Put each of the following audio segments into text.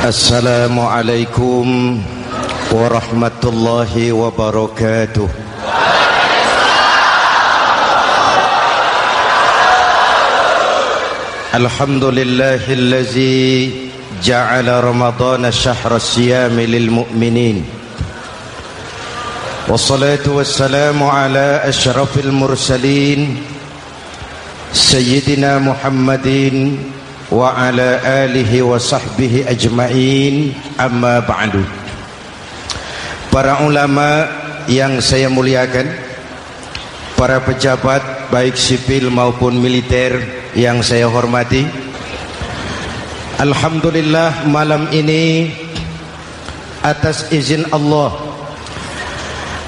Assalamualaikum warahmatullahi wabarakatuh. Alhamdulillahillazi ja'ala Ramadhana syahra siyami lil mu'minin. Wassalatu wassalamu ala asyrafil mursalin Sayyidina Muhammadin wa ala alihi wa sahbihi ajma'in, amma ba'du. Para ulama yang saya muliakan, para pejabat baik sipil maupun militer yang saya hormati, alhamdulillah malam ini atas izin Allah,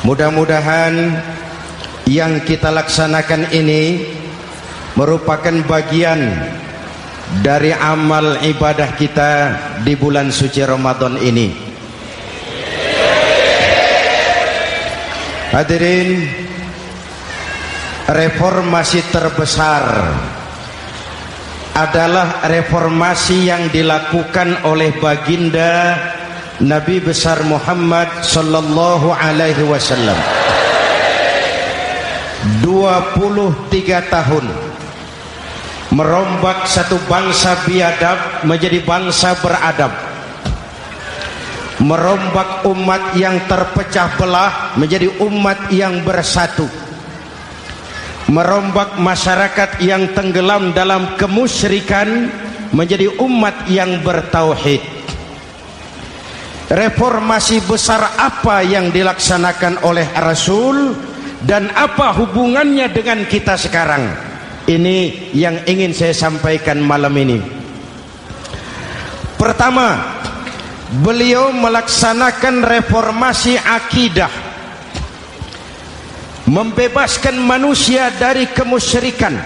mudah-mudahan yang kita laksanakan ini merupakan bagian dari amal ibadah kita di bulan suci Ramadan ini. Hadirin, reformasi terbesar adalah reformasi yang dilakukan oleh baginda Nabi besar Muhammad sallallahu alaihi wasallam. 23 tahun merombak satu bangsa biadab menjadi bangsa beradab, merombak umat yang terpecah belah menjadi umat yang bersatu, merombak masyarakat yang tenggelam dalam kemusyrikan menjadi umat yang bertauhid. Reformasi besar apa yang dilaksanakan oleh Rasul dan apa hubungannya dengan kita sekarang? Ini yang ingin saya sampaikan malam ini. Pertama, beliau melaksanakan reformasi akidah, membebaskan manusia dari kemusyrikan,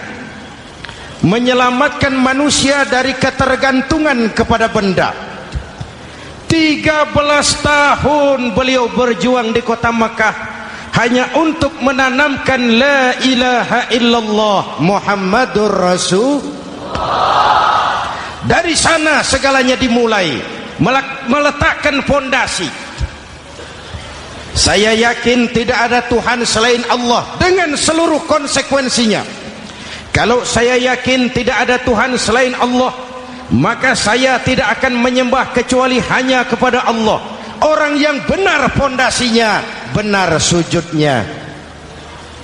menyelamatkan manusia dari ketergantungan kepada benda. 13 tahun beliau berjuang di kota Makkah hanya untuk menanamkan la ilaha illallah Muhammadur Rasulullah. Dari sana segalanya dimulai, meletakkan fondasi. Saya yakin tidak ada Tuhan selain Allah dengan seluruh konsekuensinya. Kalau saya yakin tidak ada Tuhan selain Allah, maka saya tidak akan menyembah kecuali hanya kepada Allah. Orang yang benar fondasinya, benar sujudnya.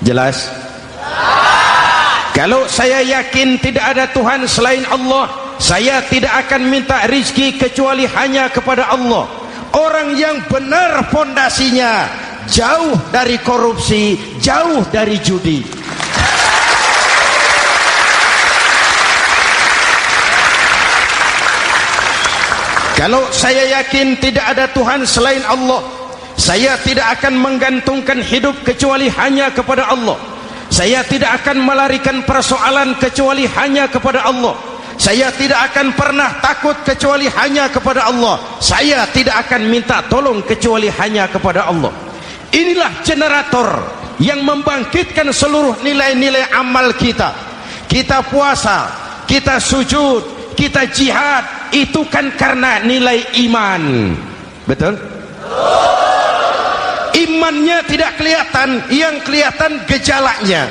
Jelas? Kalau saya yakin tidak ada Tuhan selain Allah, saya tidak akan minta rizki kecuali hanya kepada Allah. Orang yang benar fondasinya, jauh dari korupsi, jauh dari judi. Kalau saya yakin tidak ada Tuhan selain Allah, saya tidak akan menggantungkan hidup kecuali hanya kepada Allah. Saya tidak akan melarikan persoalan kecuali hanya kepada Allah. Saya tidak akan pernah takut kecuali hanya kepada Allah. Saya tidak akan minta tolong kecuali hanya kepada Allah. Inilah generator yang membangkitkan seluruh nilai-nilai amal kita. Kita puasa, kita sujud, kita jihad, itu kan karena nilai iman. Betul? Imannya tidak kelihatan, yang kelihatan gejalanya.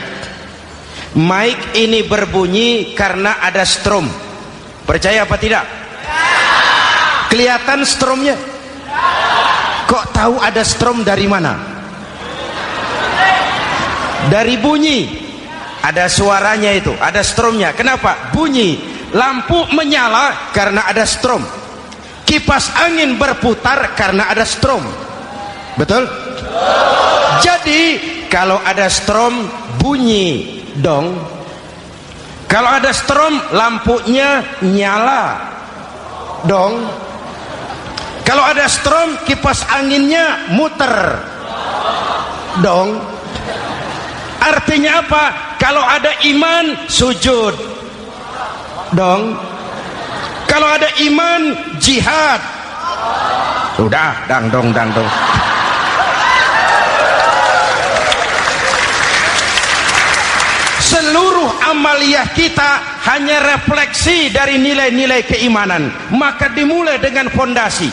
Mic ini berbunyi karena ada strom. Percaya apa tidak? Kelihatan stromnya? Kok tahu ada strom dari mana? Dari bunyi. Ada suaranya itu, ada stromnya. Kenapa? Bunyi. Lampu menyala karena ada strom. Kipas angin berputar karena ada strom. Betul? Jadi kalau ada strom bunyi dong. Kalau ada strom lampunya nyala dong. Kalau ada strom kipas anginnya muter dong. Artinya apa? Kalau ada iman sujud dong. Kalau ada iman jihad. Udah dang dong. Seluruh amaliyah kita hanya refleksi dari nilai-nilai keimanan, maka dimulai dengan fondasi.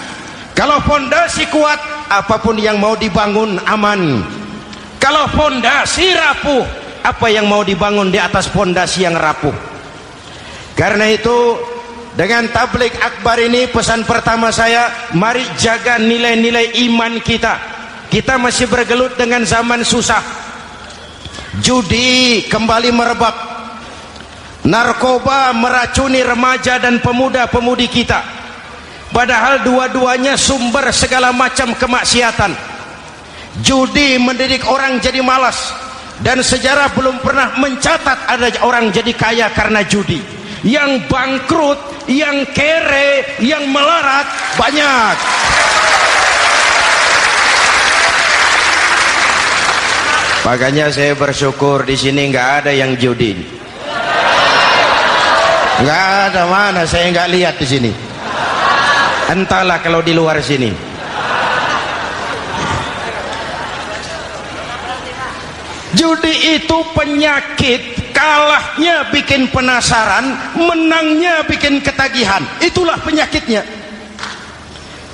Kalau fondasi kuat, apapun yang mau dibangun aman. Kalau fondasi rapuh, apa yang mau dibangun di atas fondasi yang rapuh? Karena itu, dengan tabligh akbar ini, pesan pertama saya, mari jaga nilai-nilai iman kita. Kita masih bergelut dengan zaman susah. Judi kembali merebak, narkoba meracuni remaja dan pemuda-pemudi kita, padahal dua-duanya sumber segala macam kemaksiatan. Judi mendidik orang jadi malas, dan sejarah belum pernah mencatat ada orang jadi kaya karena judi. Yang bangkrut, yang kere, yang melarat banyak. Makanya saya bersyukur di sini nggak ada yang judi. Nggak ada, mana saya nggak lihat di sini. Entahlah kalau di luar sini. Judi itu penyakit, kalahnya bikin penasaran, menangnya bikin ketagihan. Itulah penyakitnya.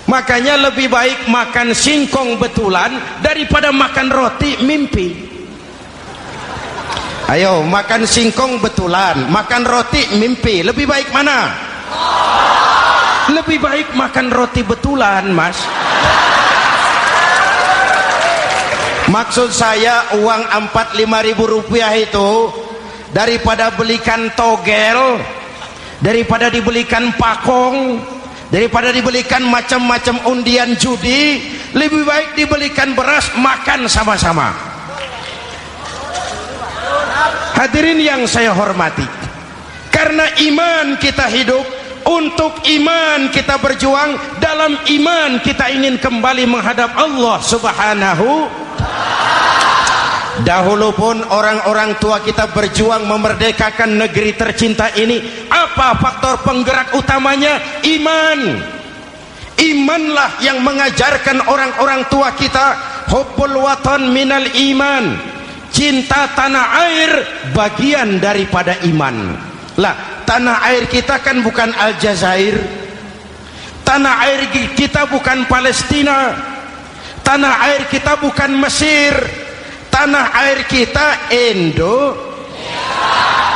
Makanya lebih baik makan singkong betulan daripada makan roti mimpi. Ayo, makan singkong betulan, makan roti mimpi, lebih baik mana? Lebih baik makan roti betulan, Mas. Maksud saya, uang 4-5 ribu rupiah itu daripada belikan togel, daripada dibelikan pakong, daripada dibelikan macam-macam undian judi, lebih baik dibelikan beras, makan sama-sama. Hadirin yang saya hormati, karena iman kita hidup, untuk iman kita berjuang, dalam iman kita ingin kembali menghadap Allah Subhanahu. Dahulu pun orang-orang tua kita berjuang memerdekakan negeri tercinta ini. Apa faktor penggerak utamanya? Iman. Imanlah yang mengajarkan orang-orang tua kita, hubbul watan minal iman. Cinta tanah air bagian daripada iman. Lah, tanah air kita kan bukan Aljazair. Tanah air kita bukan Palestina. Tanah air kita bukan Mesir. Tanah air kita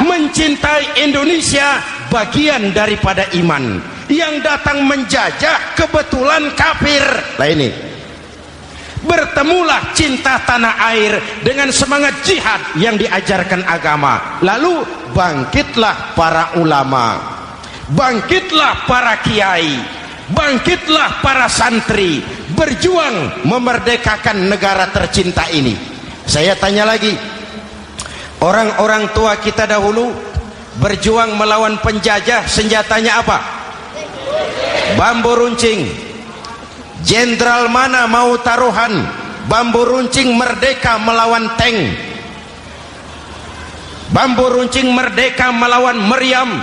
mencintai Indonesia bagian daripada iman. Yang datang menjajah kebetulan kafir. Lah ini, bertemulah cinta tanah air dengan semangat jihad yang diajarkan agama. Lalu bangkitlah para ulama, bangkitlah para kiai, bangkitlah para santri, berjuang memerdekakan negara tercinta ini. Saya tanya lagi, orang-orang tua kita dahulu berjuang melawan penjajah, senjatanya apa? Bambu runcing. Jenderal mana mau taruhan bambu runcing merdeka melawan tank? Bambu runcing merdeka melawan meriam.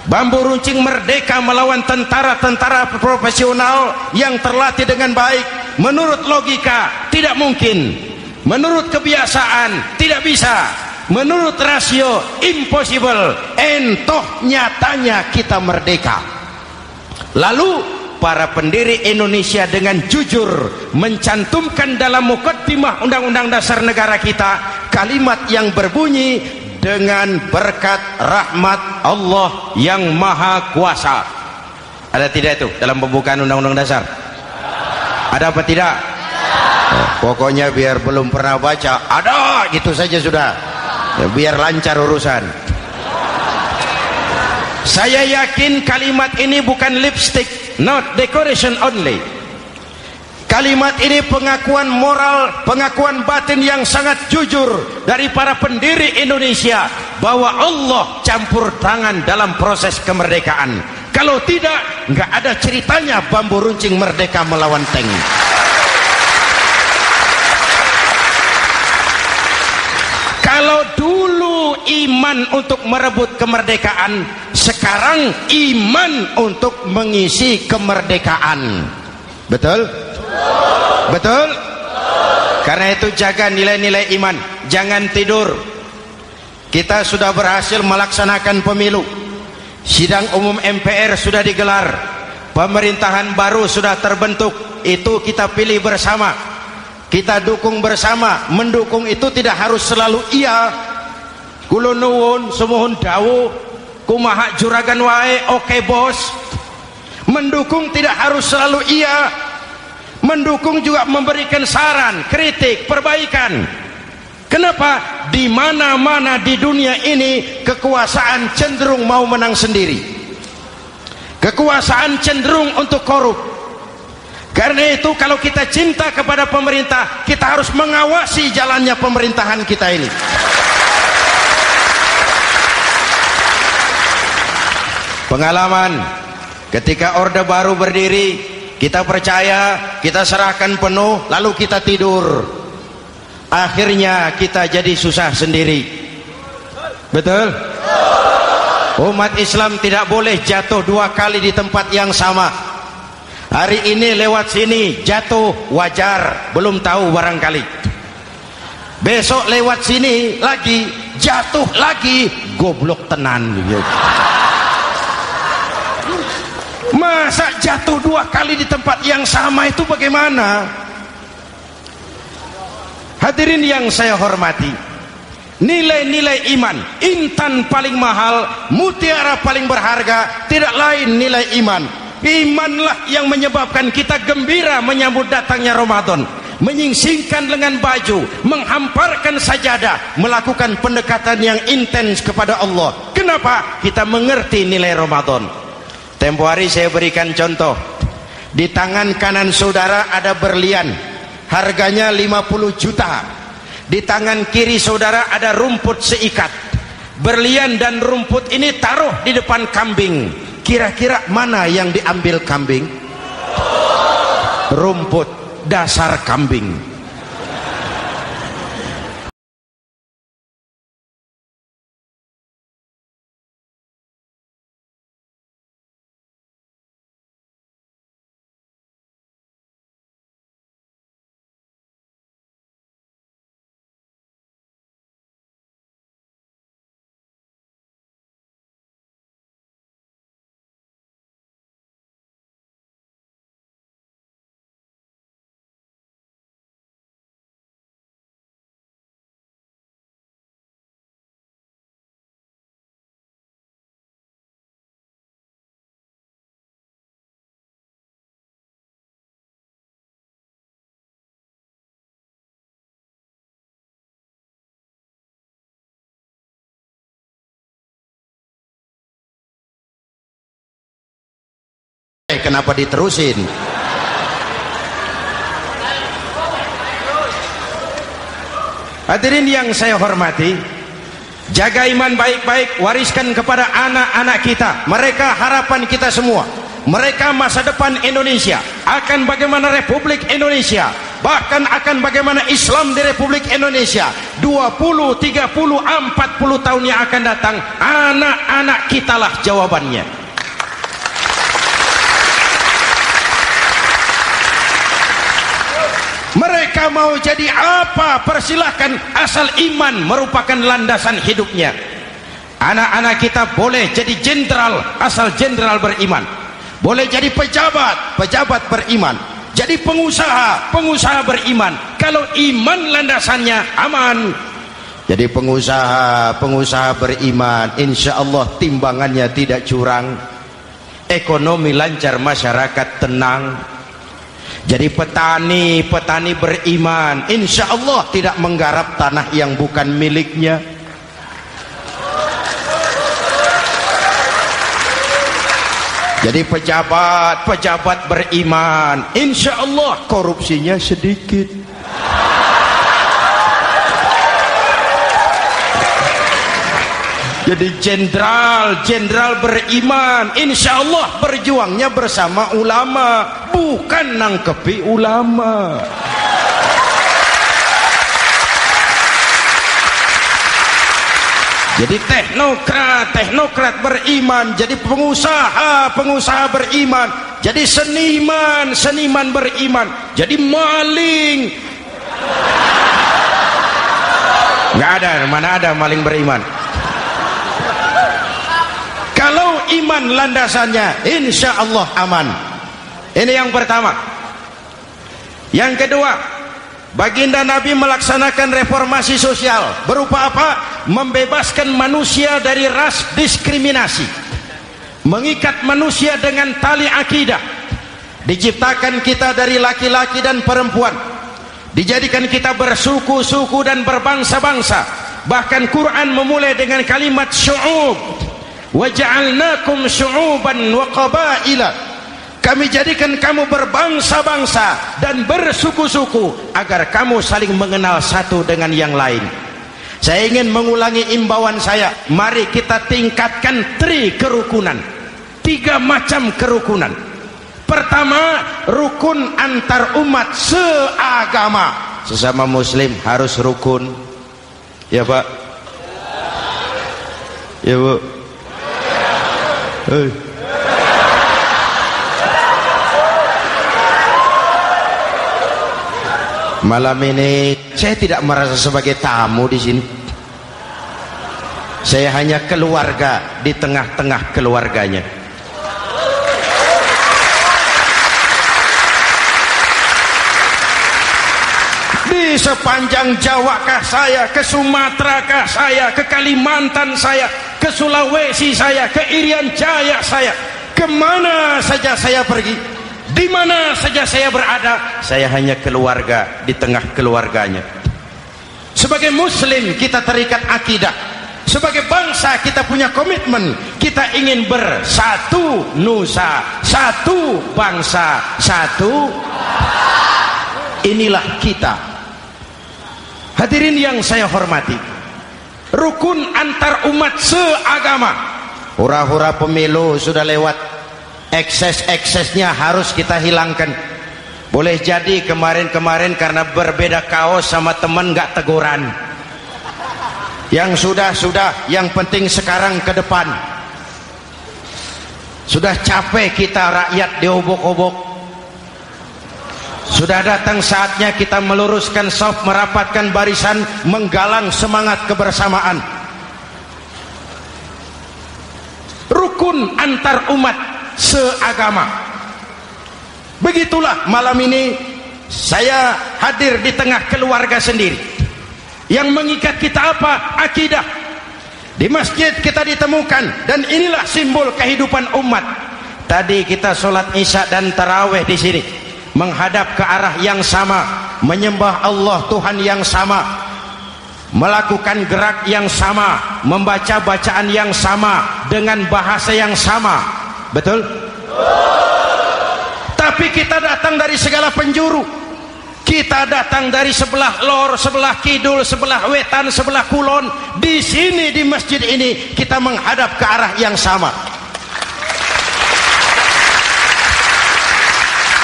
Bambu runcing merdeka melawan tentara-tentara profesional yang terlatih dengan baik. Menurut logika tidak mungkin, menurut kebiasaan tidak bisa, menurut rasio impossible. Entoh nyatanya kita merdeka. Lalu para pendiri Indonesia dengan jujur mencantumkan dalam mukaddimah Undang-Undang Dasar Negara kita kalimat yang berbunyi, dengan berkat rahmat Allah yang Maha Kuasa. Ada tidak itu dalam pembukaan Undang-Undang Dasar? Ada apa tidak? Pokoknya biar belum pernah baca, ada gitu saja sudah, biar lancar urusan. Saya yakin kalimat ini bukan lipstick, not decoration only. Kalimat ini pengakuan moral, pengakuan batin yang sangat jujur dari para pendiri Indonesia bahwa Allah campur tangan dalam proses kemerdekaan. Kalau tidak, nggak ada ceritanya bambu runcing merdeka melawan tank. Kalau dulu iman untuk merebut kemerdekaan, sekarang iman untuk mengisi kemerdekaan. Betul? Betul? Karena itu jaga nilai-nilai iman, jangan tidur. kita sudah berhasil melaksanakan pemilu, sidang umum MPR sudah digelar, pemerintahan baru sudah terbentuk. Itu kita pilih bersama, kita dukung bersama. Mendukung itu tidak harus selalu iya, kula nuwun semohon dawuh kumaha juragan wae oke bos. Mendukung tidak harus selalu iya, mendukung juga memberikan saran, kritik, perbaikan. Kenapa? Di mana-mana di dunia ini kekuasaan cenderung mau menang sendiri, kekuasaan cenderung untuk korup. Karena itu kalau kita cinta kepada pemerintah, kita harus mengawasi jalannya pemerintahan kita ini. Pengalaman ketika Orde Baru berdiri, kita percaya, kita serahkan penuh, lalu kita tidur. Akhirnya kita jadi susah sendiri. Betul? Umat Islam tidak boleh jatuh dua kali di tempat yang sama. Hari ini lewat sini jatuh wajar, belum tahu barangkali. Besok lewat sini lagi jatuh lagi, goblok tenan. Masa jatuh dua kali di tempat yang sama itu bagaimana? Hadirin yang saya hormati, nilai-nilai iman, intan paling mahal, mutiara paling berharga, tidak lain nilai iman. Imanlah yang menyebabkan kita gembira menyambut datangnya Ramadan, menyingsingkan lengan baju, menghamparkan sajadah, melakukan pendekatan yang intens kepada Allah. Kenapa? Kita mengerti nilai Ramadan. Tempo hari saya berikan contoh. Di tangan kanan saudara ada berlian, harganya 50 juta. Di tangan kiri saudara ada rumput seikat. Berlian dan rumput ini taruh di depan kambing. Kira-kira mana yang diambil kambing? Rumput, dasar kambing. Kenapa diterusin? Hadirin yang saya hormati, jaga iman baik-baik, wariskan kepada anak-anak kita. Mereka harapan kita semua, mereka masa depan Indonesia. Akan bagaimana Republik Indonesia, bahkan akan bagaimana Islam di Republik Indonesia 20, 30, 40 tahun yang akan datang. Anak-anak kitalah jawabannya. Mereka mau jadi apa? Persilahkan, asal iman merupakan landasan hidupnya. Anak-anak kita boleh jadi jenderal, asal jenderal beriman. Boleh jadi pejabat, pejabat beriman. Jadi pengusaha, pengusaha beriman. Kalau iman landasannya aman. Jadi pengusaha, pengusaha beriman, insya Allah timbangannya tidak curang, ekonomi lancar, masyarakat tenang. Jadi petani, petani beriman, insya Allah tidak menggarap tanah yang bukan miliknya. Jadi pejabat, pejabat beriman, insya Allah korupsinya sedikit. Jadi jenderal, jenderal beriman, insya Allah berjuangnya bersama ulama, bukan nangkepi ulama. Jadi teknokrat, teknokrat beriman. Jadi pengusaha, pengusaha beriman. Jadi seniman, seniman beriman. Jadi maling. Nggak ada, mana ada maling beriman. iman landasannya, insya Allah aman. Ini yang pertama. Yang kedua, baginda Nabi melaksanakan reformasi sosial. Berupa apa? Membebaskan manusia dari ras diskriminasi, mengikat manusia dengan tali akidah. Diciptakan kita dari laki-laki dan perempuan, dijadikan kita bersuku-suku dan berbangsa-bangsa. Bahkan Quran memulai dengan kalimat syu'ub, wa ja'alnakum syu'uban wa qabaila. Kami jadikan kamu berbangsa-bangsa dan bersuku-suku agar kamu saling mengenal satu dengan yang lain. Saya ingin mengulangi imbauan saya, mari kita tingkatkan kerukunan. 3 macam kerukunan. Pertama, rukun antar umat seagama. Sesama muslim harus rukun. Ya Pak? Ya Bu? Malam ini saya tidak merasa sebagai tamu di sini. Saya hanya keluarga di tengah-tengah keluarganya. Di sepanjang Jawa kah saya, ke Sumatera kah saya, ke Kalimantan saya, ke Sulawesi saya, ke Irian Jaya saya, kemana saja saya pergi, di mana saja saya berada, saya hanya keluarga di tengah keluarganya. Sebagai muslim kita terikat akidah. Sebagai bangsa kita punya komitmen. Kita ingin bersatu nusa, satu bangsa, satu. Inilah kita. Hadirin yang saya hormati, rukun antar umat seagama. Hura-hura pemilu sudah lewat, ekses-eksesnya harus kita hilangkan. Boleh jadi kemarin-kemarin karena berbeda kaos sama teman gak teguran. Yang sudah-sudah, yang penting sekarang ke depan. Sudah capek kita rakyat diobok-obok. Sudah datang saatnya kita meluruskan saf, merapatkan barisan, menggalang semangat kebersamaan. Rukun antar umat seagama. Begitulah malam ini saya hadir di tengah keluarga sendiri. Yang mengikat kita apa? Akidah. Di masjid kita ditemukan, dan inilah simbol kehidupan umat. Tadi kita sholat isya dan tarawih di sini, menghadap ke arah yang sama, menyembah Allah Tuhan yang sama, melakukan gerak yang sama, membaca bacaan yang sama, dengan bahasa yang sama. Betul? Tapi kita datang dari segala penjuru. Kita datang dari sebelah lor, sebelah kidul, sebelah wetan, sebelah kulon. Di sini di masjid ini kita menghadap ke arah yang sama.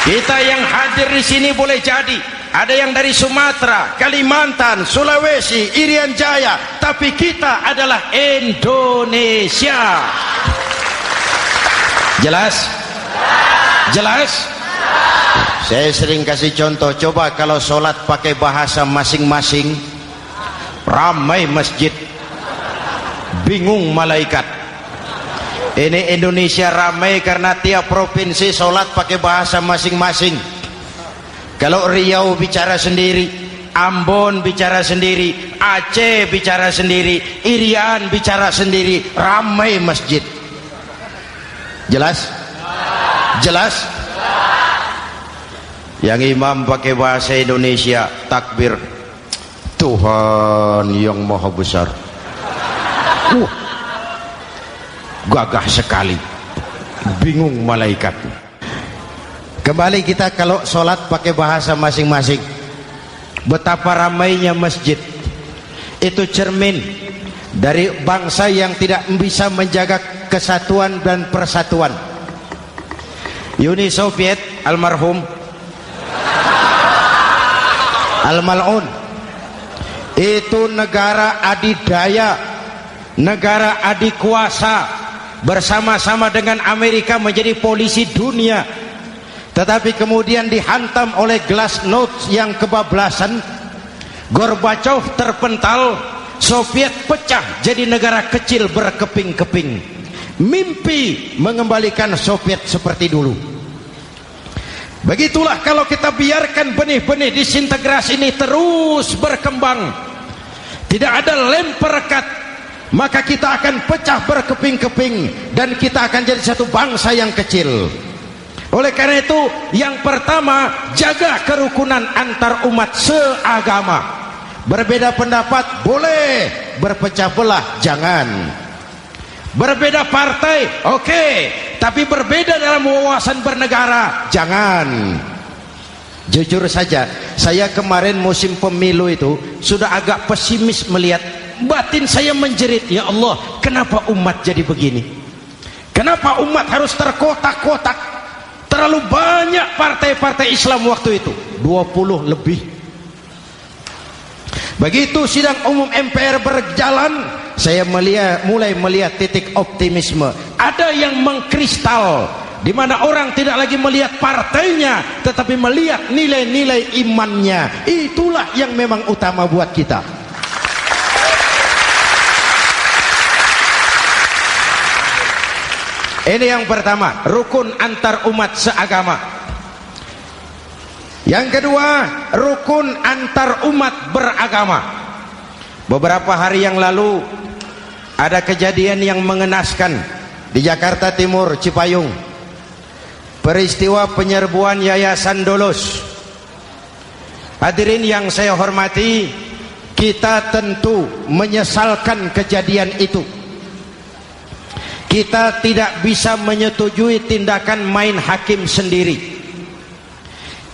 Kita yang hadir di sini boleh jadi ada yang dari Sumatera, Kalimantan, Sulawesi, Irian Jaya, tapi kita adalah Indonesia. Jelas? Jelas? Saya sering kasih contoh, coba kalau sholat pakai bahasa masing-masing, ramai masjid, bingung malaikat. Ini Indonesia ramai karena tiap provinsi sholat pakai bahasa masing-masing. Kalau Riau bicara sendiri, Ambon bicara sendiri, Aceh bicara sendiri, Irian bicara sendiri, ramai masjid. Jelas? Jelas? Yang imam pakai bahasa Indonesia, takbir, Tuhan yang maha besar. Gagah sekali, bingung malaikat. Kembali kita kalau sholat pakai bahasa masing-masing. Betapa ramainya masjid. Itu cermin dari bangsa yang tidak bisa menjaga kesatuan dan persatuan. Uni Soviet almarhum, al-mal'un, itu negara adidaya, negara adikuasa, bersama-sama dengan Amerika menjadi polisi dunia. Tetapi kemudian dihantam oleh glasnost yang kebablasan, Gorbachev terpental, Soviet pecah jadi negara kecil berkeping-keping. mimpi mengembalikan Soviet seperti dulu. Begitulah kalau kita biarkan benih-benih disintegrasi ini terus berkembang, tidak ada lem perekat, maka kita akan pecah berkeping-keping dan kita akan jadi satu bangsa yang kecil. Oleh karena itu, yang pertama, jaga kerukunan antar umat seagama. Berbeda pendapat boleh, berpecah belah jangan. Berbeda partai oke, tapi berbeda dalam wawasan bernegara jangan. Jujur saja, saya kemarin musim pemilu itu sudah agak pesimis melihat, batin saya menjerit, ya Allah, kenapa umat jadi begini? Kenapa umat harus terkotak-kotak? Terlalu banyak partai-partai Islam waktu itu, 20 lebih. Begitu sidang umum MPR berjalan, saya mulai melihat titik optimisme. Ada yang mengkristal, di mana orang tidak lagi melihat partainya, tetapi melihat nilai-nilai imannya. Itulah yang memang utama buat kita. Ini yang pertama, rukun antar umat seagama. Yang kedua, rukun antar umat beragama. Beberapa hari yang lalu ada kejadian yang mengenaskan di Jakarta Timur, Cipayung. Peristiwa penyerbuan Yayasan Dolos. Hadirin yang saya hormati, kita tentu menyesalkan kejadian itu. Kita tidak bisa menyetujui tindakan main hakim sendiri.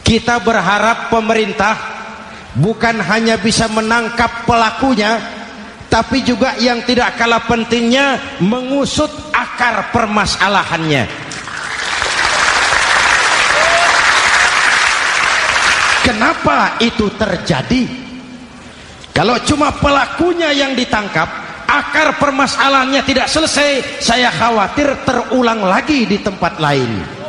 Kita berharap pemerintah bukan hanya bisa menangkap pelakunya, tapi juga yang tidak kalah pentingnya mengusut akar permasalahannya. Kenapa itu terjadi? Kalau cuma pelakunya yang ditangkap, akar permasalahannya tidak selesai, saya khawatir terulang lagi di tempat lain.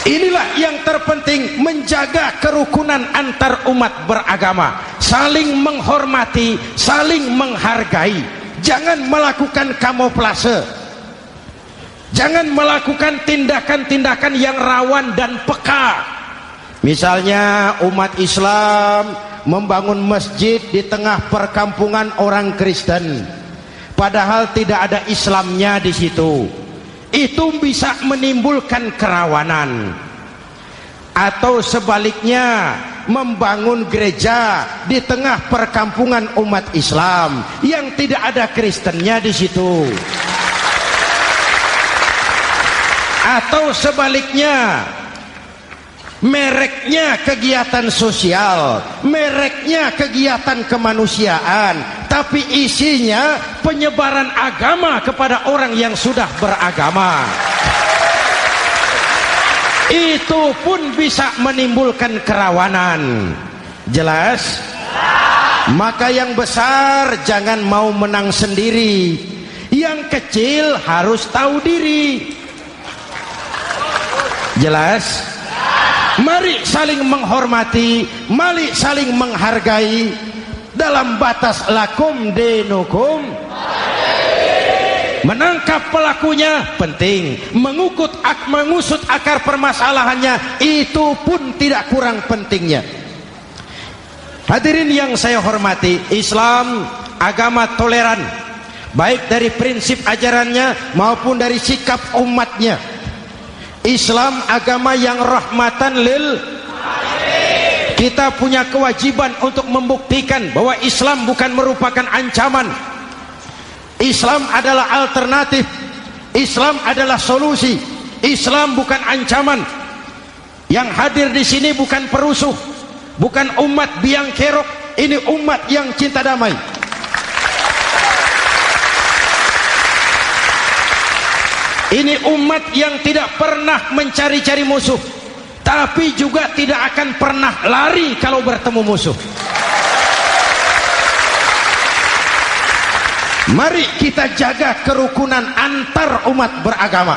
Inilah yang terpenting, menjaga kerukunan antar umat beragama, saling menghormati, saling menghargai. Jangan melakukan kamuflase, jangan melakukan tindakan-tindakan yang rawan dan peka. Misalnya umat Islam membangun masjid di tengah perkampungan orang Kristen, padahal tidak ada Islamnya di situ. Itu bisa menimbulkan kerawanan. Atau sebaliknya, membangun gereja di tengah perkampungan umat Islam yang tidak ada Kristennya di situ. Atau sebaliknya, mereknya kegiatan sosial, mereknya kegiatan kemanusiaan, tapi isinya penyebaran agama kepada orang yang sudah beragama. Itu pun bisa menimbulkan kerawanan. Jelas? Maka yang besar jangan mau menang sendiri, yang kecil harus tahu diri. Jelas? Mari saling menghormati, mari saling menghargai dalam batas lakum dinukum. Menangkap pelakunya penting, mengusut akar permasalahannya itu pun tidak kurang pentingnya. Hadirin yang saya hormati, Islam agama toleran, baik dari prinsip ajarannya maupun dari sikap umatnya. Islam agama yang rahmatan lil alamin. Kita punya kewajiban untuk membuktikan bahwa Islam bukan merupakan ancaman. Islam adalah alternatif. Islam adalah solusi. Islam bukan ancaman. Yang hadir di sini bukan perusuh, bukan umat biang kerok. Ini umat yang cinta damai. Ini umat yang tidak pernah mencari-cari musuh, tapi juga tidak akan pernah lari kalau bertemu musuh. Mari kita jaga kerukunan antar umat beragama.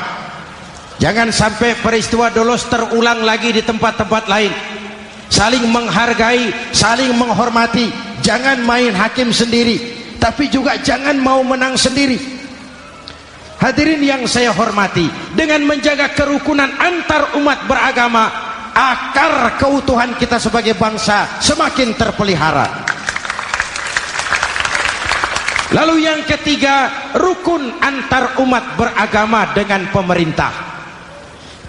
Jangan sampai peristiwa Dolos terulang lagi di tempat-tempat lain. Saling menghargai, saling menghormati. Jangan main hakim sendiri. tapi juga jangan mau menang sendiri. Hadirin yang saya hormati, dengan menjaga kerukunan antar umat beragama, akar keutuhan kita sebagai bangsa semakin terpelihara. Lalu yang ketiga, rukun antar umat beragama dengan pemerintah.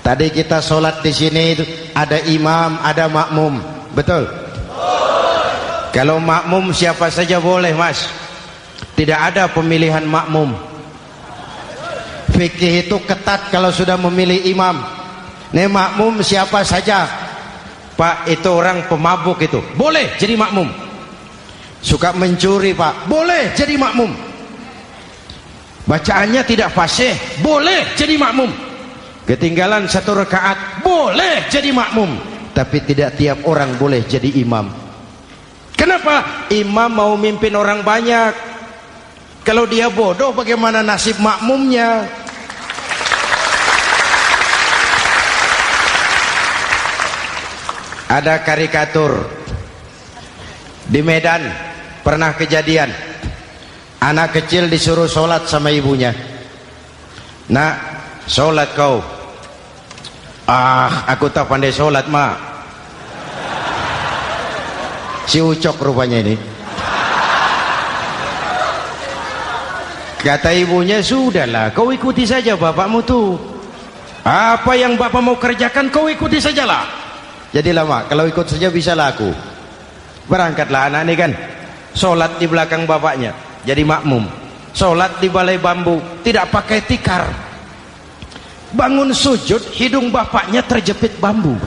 Tadi kita sholat di sini ada imam, ada makmum, betul? Kalau makmum siapa saja boleh, Mas. Tidak ada pemilihan makmum. Fikih itu ketat kalau sudah memilih imam. Nih makmum siapa saja. Pak, itu orang pemabuk itu, boleh jadi makmum. Suka mencuri, Pak, boleh jadi makmum. Bacaannya tidak fasih, boleh jadi makmum. Ketinggalan 1 rakaat, boleh jadi makmum. Tapi tidak tiap orang boleh jadi imam. Kenapa? Imam mau mimpin orang banyak. Kalau dia bodoh, bagaimana nasib makmumnya? Ada karikatur di Medan, pernah kejadian anak kecil disuruh sholat sama ibunya. Nak, sholat kau. Ah, aku tak pandai sholat, mak. Si Ucok rupanya ini. Kata ibunya, sudahlah, kau ikuti saja bapakmu tuh. Apa yang bapak mau kerjakan, kau ikuti sajalah. Jadi lama, kalau ikut saja bisa laku. Berangkatlah anak ini kan, sholat di belakang bapaknya, jadi makmum. Sholat di balai bambu, tidak pakai tikar. Bangun sujud, hidung bapaknya terjepit bambu.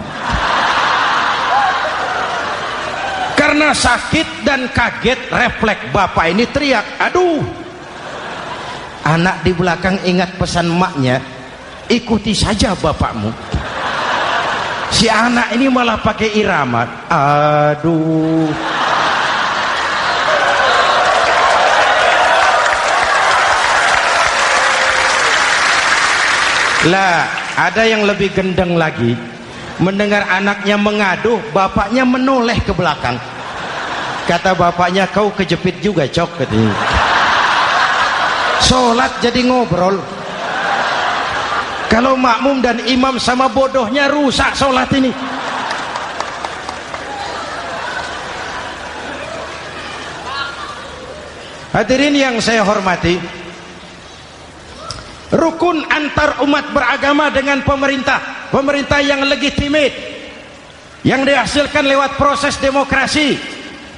Karena sakit dan kaget, refleks bapak ini teriak, aduh. Anak di belakang ingat pesan maknya, ikuti saja bapakmu. Si anak ini malah pakai irama, aduh. Lah, ada yang lebih gendeng lagi. Mendengar anaknya mengadu, bapaknya menoleh ke belakang. Kata bapaknya, kau kejepit juga, Cok, katanya. Sholat jadi ngobrol. Kalau makmum dan imam sama bodohnya, rusak sholat ini. Hadirin yang saya hormati, rukun antar umat beragama dengan pemerintah, pemerintah yang legitimate, yang dihasilkan lewat proses demokrasi.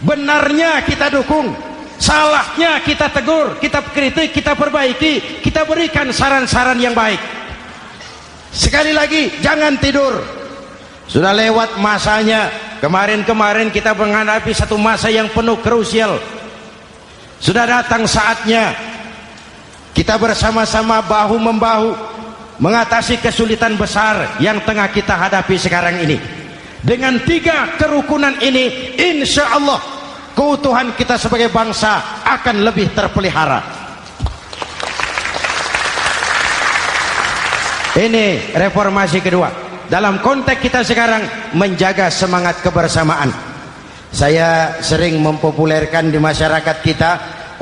Benarnya kita dukung, salahnya kita tegur, kita kritik, kita perbaiki, kita berikan saran-saran yang baik. Sekali lagi, jangan tidur. Sudah lewat masanya. Kemarin-kemarin kita menghadapi satu masa yang penuh krusial. Sudah datang saatnya kita bersama-sama bahu-membahu mengatasi kesulitan besar yang tengah kita hadapi sekarang ini. Dengan 3 kerukunan ini, insya Allah keutuhan kita sebagai bangsa akan lebih terpelihara. Ini reformasi kedua. Dalam konteks kita sekarang, menjaga semangat kebersamaan. Saya sering mempopulerkan di masyarakat kita,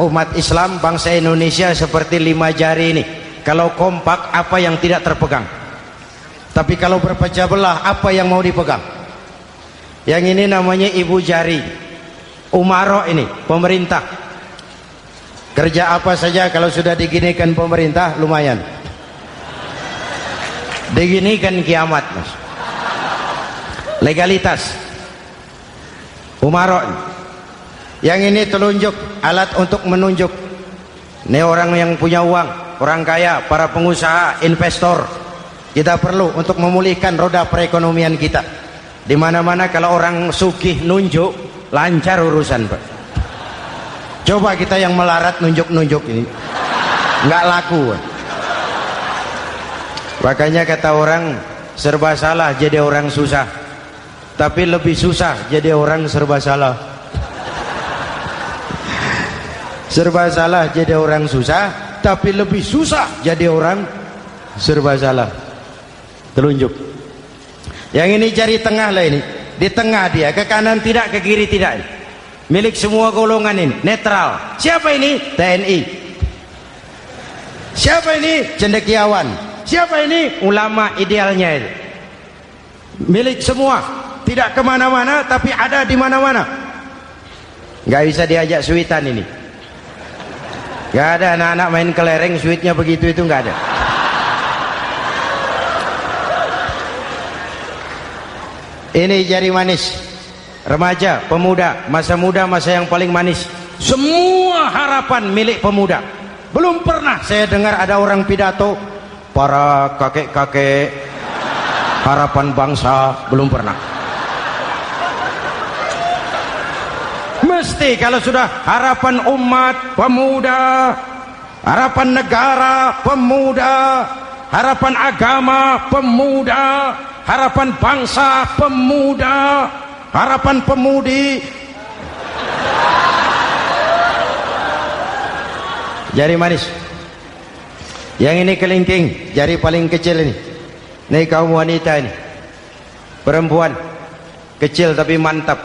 umat Islam, bangsa Indonesia seperti 5 jari ini. Kalau kompak, apa yang tidak terpegang? Tapi kalau berpecah belah, apa yang mau dipegang? Yang ini namanya ibu jari. Umaro ini, pemerintah. Kerja apa saja kalau sudah diginikan pemerintah, lumayan. Diginikan kiamat, Mas. Legalitas. Umaro. Yang ini telunjuk, alat untuk menunjuk. Ini orang yang punya uang, orang kaya, para pengusaha, investor. Kita perlu untuk memulihkan roda perekonomian kita. Di mana-mana kalau orang sugih nunjuk, lancar urusan, Pak. Coba kita yang melarat nunjuk-nunjuk ini, nggak laku, Pak. Makanya kata orang, serba salah jadi orang susah, tapi lebih susah jadi orang serba salah. Serba salah jadi orang susah, tapi lebih susah jadi orang serba salah. Telunjuk. Yang ini jari tengah lah ini, di tengah dia, ke kanan tidak, ke kiri tidak. milik semua golongan ini, netral. Siapa ini? TNI. Siapa ini? Cendekiawan. Siapa ini? Ulama idealnya itu. Milik semua, tidak kemana-mana tapi ada di mana-mana. Nggak bisa diajak suitan ini. Nggak ada anak-anak main kelereng suitnya begitu, itu nggak ada. Ini jari manis remaja, pemuda, masa muda, masa yang paling manis. Semua harapan milik pemuda. Belum pernah saya dengar ada orang pidato para kakek-kakek harapan bangsa, belum pernah. Mesti kalau sudah harapan umat, pemuda, harapan negara, pemuda, harapan agama, pemuda, harapan bangsa, pemuda, harapan pemudi. Jari manis. Yang ini kelingking, jari paling kecil ini. Ini kaum wanita ini. Perempuan kecil tapi mantap.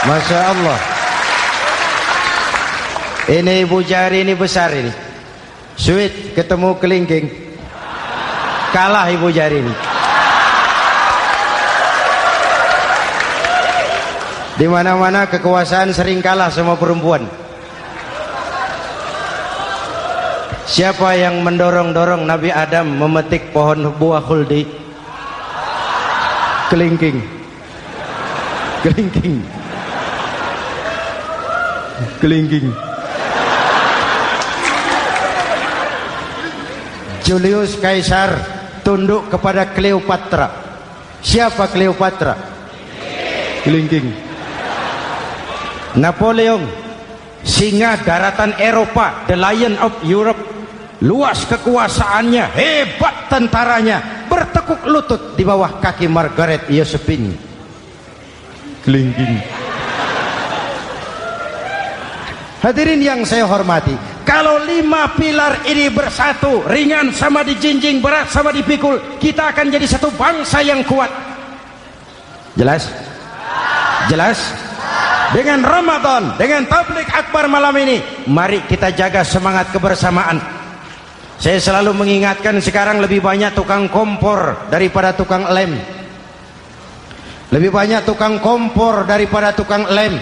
Masya Allah. Ini ibu jari ini besar ini. Sweet ketemu kelingking, kalah ibu jari ini. Di mana-mana kekuasaan sering kalah sama perempuan. Siapa yang mendorong-dorong Nabi Adam memetik pohon buah khuldi? Kelingking. Kelingking. Kelingking. Julius Caesar tunduk kepada Cleopatra. Siapa Cleopatra? Kelingking. Napoleon, singa daratan Eropa, the lion of Europe, luas kekuasaannya, hebat tentaranya, bertekuk lutut di bawah kaki Margaret Josephine. Kelingking. Hadirin yang saya hormati, kalau 5 pilar ini bersatu, ringan sama dijinjing, berat sama dipikul, kita akan jadi satu bangsa yang kuat. Jelas? Jelas? Dengan Ramadan, dengan tabligh akbar malam ini, mari kita jaga semangat kebersamaan. Saya selalu mengingatkan, sekarang lebih banyak tukang kompor daripada tukang lem. Lebih banyak tukang kompor daripada tukang lem.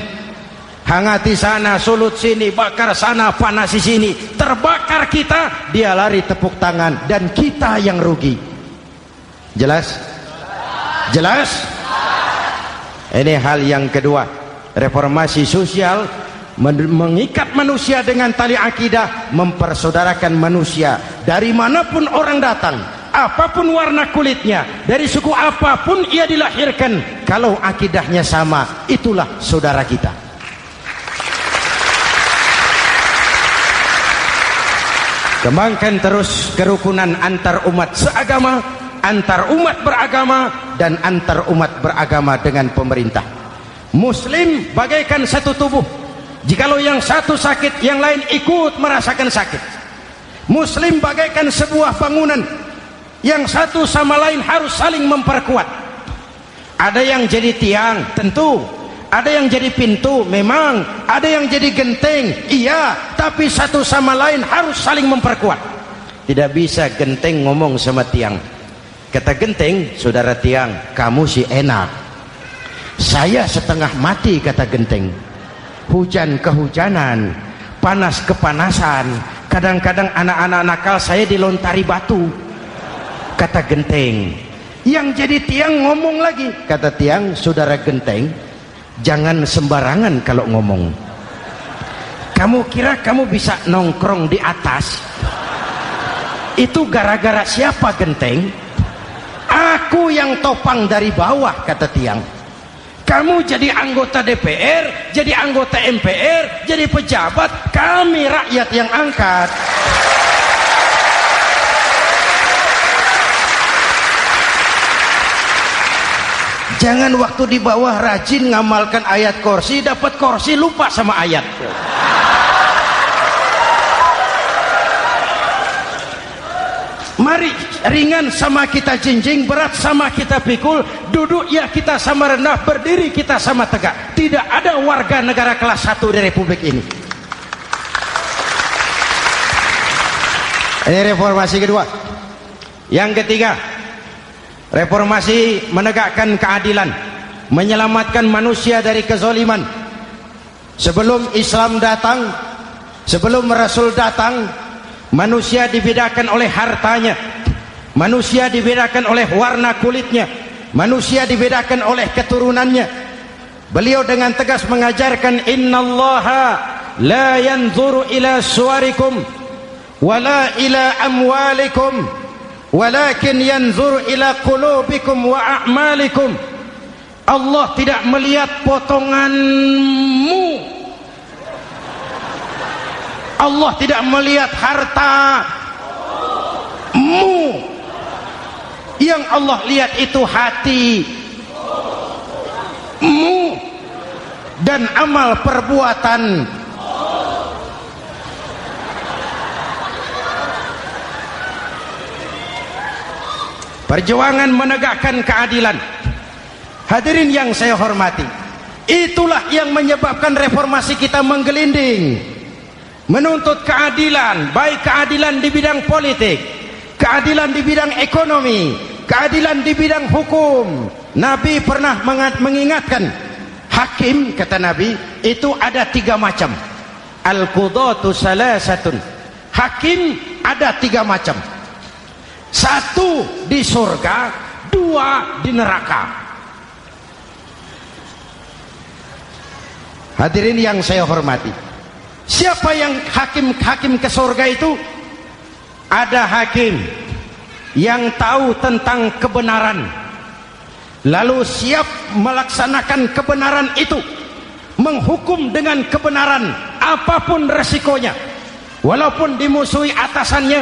Hangati sana, sulut sini, bakar sana, panasi sini. Terbakar kita, dia lari tepuk tangan, dan kita yang rugi. Jelas? Jelas? Ini hal yang kedua. Reformasi sosial mengikat manusia dengan tali akidah, mempersaudarakan manusia dari manapun orang datang, apapun warna kulitnya, dari suku apapun ia dilahirkan, kalau akidahnya sama, itulah saudara kita. Kembangkan terus kerukunan antar umat seagama, antar umat beragama, dan antar umat beragama dengan pemerintah. Muslim bagaikan satu tubuh. Jikalau yang satu sakit, yang lain ikut merasakan sakit. Muslim bagaikan sebuah bangunan, yang satu sama lain harus saling memperkuat. Ada yang jadi tiang, tentu. Ada yang jadi pintu, memang. Ada yang jadi genteng, iya. Tapi satu sama lain harus saling memperkuat. Tidak bisa genteng ngomong sama tiang. Kata genteng, saudara tiang, kamu sih enak, saya setengah mati, kata genteng. Hujan kehujanan, panas kepanasan, kadang-kadang anak-anak nakal saya dilontari batu, kata genteng. Yang jadi tiang ngomong lagi, kata tiang, saudara genteng, jangan sembarangan kalau ngomong. Kamu kira kamu bisa nongkrong di atas? Itu gara-gara siapa, genteng? Aku yang topang dari bawah, kata tiang. Kamu jadi anggota DPR, jadi anggota MPR, jadi pejabat, kami rakyat yang angkat. Jangan waktu di bawah rajin ngamalkan ayat kursi, dapat kursi lupa sama ayat. Mari ringan sama kita jinjing, berat sama kita pikul, duduk ya kita sama rendah, berdiri kita sama tegak. Tidak ada warga negara kelas 1 di Republik ini. Ini reformasi kedua. Yang ketiga, reformasi menegakkan keadilan, menyelamatkan manusia dari kezaliman. Sebelum Islam datang, sebelum Rasul datang, manusia dibedakan oleh hartanya, manusia dibedakan oleh warna kulitnya, manusia dibedakan oleh keturunannya. Beliau dengan tegas mengajarkan, innallaha la yanzuru ila suwarikum wala ila amwalikum walakin yanzuru ila qulubikum wa a'malikum. Allah tidak melihat potonganmu, Allah tidak melihat hartamu. Yang Allah lihat itu hatimu dan amal perbuatan. Perjuangan menegakkan keadilan. Hadirin yang saya hormati, itulah yang menyebabkan reformasi kita menggelinding, menuntut keadilan, baik keadilan di bidang politik, keadilan di bidang ekonomi, keadilan di bidang hukum. Nabi pernah mengingatkan, hakim, kata Nabi, itu ada 3 macam. Al-qudatu salasatun. Hakim ada 3 macam. 1 di surga, 2 di neraka. Hadirin yang saya hormati, siapa yang hakim ke surga itu? Ada hakim yang tahu tentang kebenaran, lalu siap melaksanakan kebenaran itu, menghukum dengan kebenaran apapun resikonya, walaupun dimusuhi atasannya,